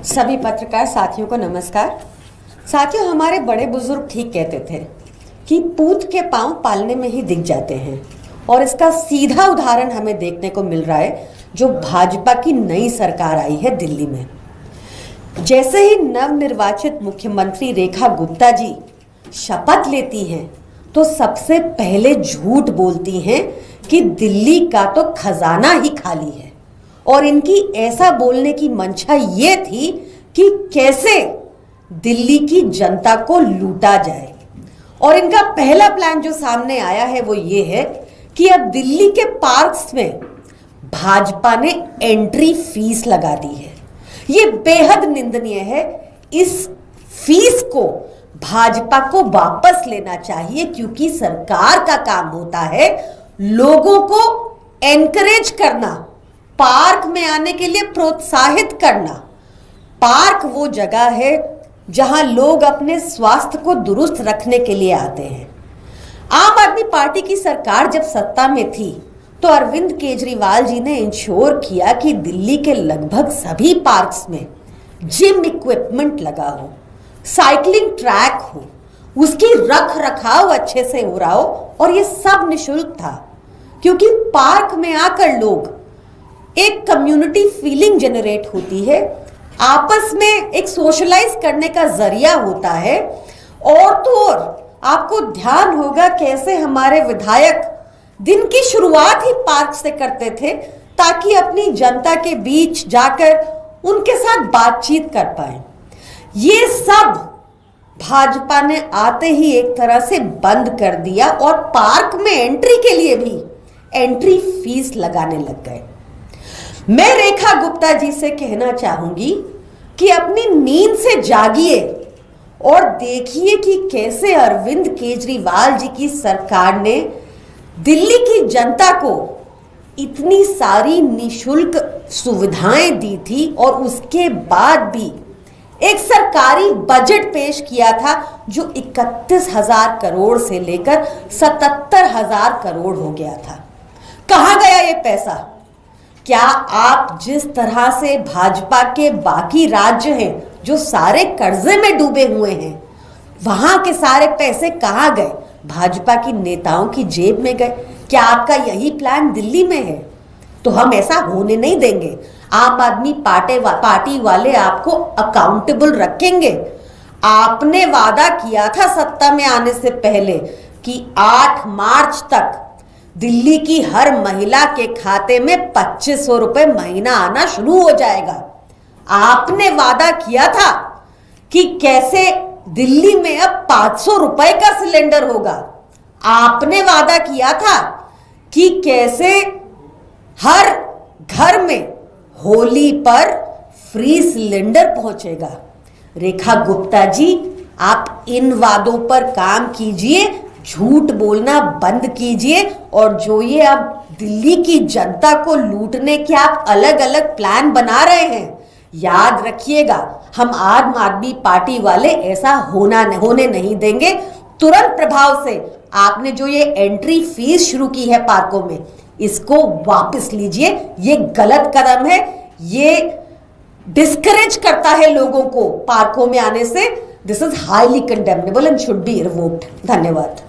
सभी पत्रकार साथियों को नमस्कार। साथियों, हमारे बड़े बुजुर्ग ठीक कहते थे कि पूत के पांव पालने में ही दिख जाते हैं, और इसका सीधा उदाहरण हमें देखने को मिल रहा है जो भाजपा की नई सरकार आई है दिल्ली में। जैसे ही नवनिर्वाचित मुख्यमंत्री रेखा गुप्ता जी शपथ लेती हैं तो सबसे पहले झूठ बोलती हैं कि दिल्ली का तो खजाना ही खाली है, और इनकी ऐसा बोलने की मंशा ये थी कि कैसे दिल्ली की जनता को लूटा जाए। और इनका पहला प्लान जो सामने आया है वो ये है कि अब दिल्ली के पार्क्स में भाजपा ने एंट्री फीस लगा दी है। ये बेहद निंदनीय है। इस फीस को भाजपा को वापस लेना चाहिए, क्योंकि सरकार का काम होता है लोगों को एनकरेज करना, पार्क में आने के लिए प्रोत्साहित करना। पार्क वो जगह है जहां लोग अपने स्वास्थ्य को दुरुस्त रखने के लिए आते हैं। आम आदमी पार्टी की सरकार जब सत्ता में थी तो अरविंद केजरीवाल जी ने इंश्योर किया कि दिल्ली के लगभग सभी पार्क्स में जिम इक्विपमेंट लगा हो, साइकिलिंग ट्रैक हो, उसकी रख रखाव अच्छे से हो रहा हो, और ये सब निशुल्क था। क्योंकि पार्क में आकर लोग एक कम्युनिटी फीलिंग जनरेट होती है, आपस में एक सोशलाइज करने का जरिया होता है। और तो और आपको ध्यान होगा कैसे हमारे विधायक दिन की शुरुआत ही पार्क से करते थे, ताकि अपनी जनता के बीच जाकर उनके साथ बातचीत कर पाए। ये सब भाजपा ने आते ही एक तरह से बंद कर दिया, और पार्क में एंट्री के लिए भी एंट्री फीस लगाने लग गए। मैं रेखा गुप्ता जी से कहना चाहूंगी कि अपनी नींद से जागिए और देखिए कि कैसे अरविंद केजरीवाल जी की सरकार ने दिल्ली की जनता को इतनी सारी निशुल्क सुविधाएं दी थी, और उसके बाद भी एक सरकारी बजट पेश किया था जो 31,000 करोड़ से लेकर 77,000 करोड़ हो गया था। कहां गया ये पैसा? क्या आप जिस तरह से भाजपा के बाकी राज्य हैं जो सारे कर्जे में डूबे हुए हैं, वहां के सारे पैसे कहां गए? भाजपा की नेताओं की जेब में गए। क्या आपका यही प्लान दिल्ली में है? तो हम ऐसा होने नहीं देंगे। आम आदमी पार्टी वाले आपको अकाउंटेबल रखेंगे। आपने वादा किया था सत्ता में आने से पहले कि 8 मार्च तक दिल्ली की हर महिला के खाते में 2500 रुपए महीना आना शुरू हो जाएगा। आपने वादा किया था कि कैसे दिल्ली में अब 500 रुपए का सिलेंडर होगा। आपने वादा किया था कि कैसे हर घर में होली पर फ्री सिलेंडर पहुंचेगा। रेखा गुप्ता जी, आप इन वादों पर काम कीजिए, झूठ बोलना बंद कीजिए, और जो ये अब दिल्ली की जनता को लूटने के आप अलग अलग प्लान बना रहे हैं, याद रखिएगा, हम आम आदमी पार्टी वाले ऐसा होने नहीं देंगे। तुरंत प्रभाव से आपने जो ये एंट्री फीस शुरू की है पार्कों में, इसको वापस लीजिए। ये गलत कदम है, ये डिस्करेज करता है लोगों को पार्कों में आने से। This is highly condemnable and should be revoked. धन्यवाद।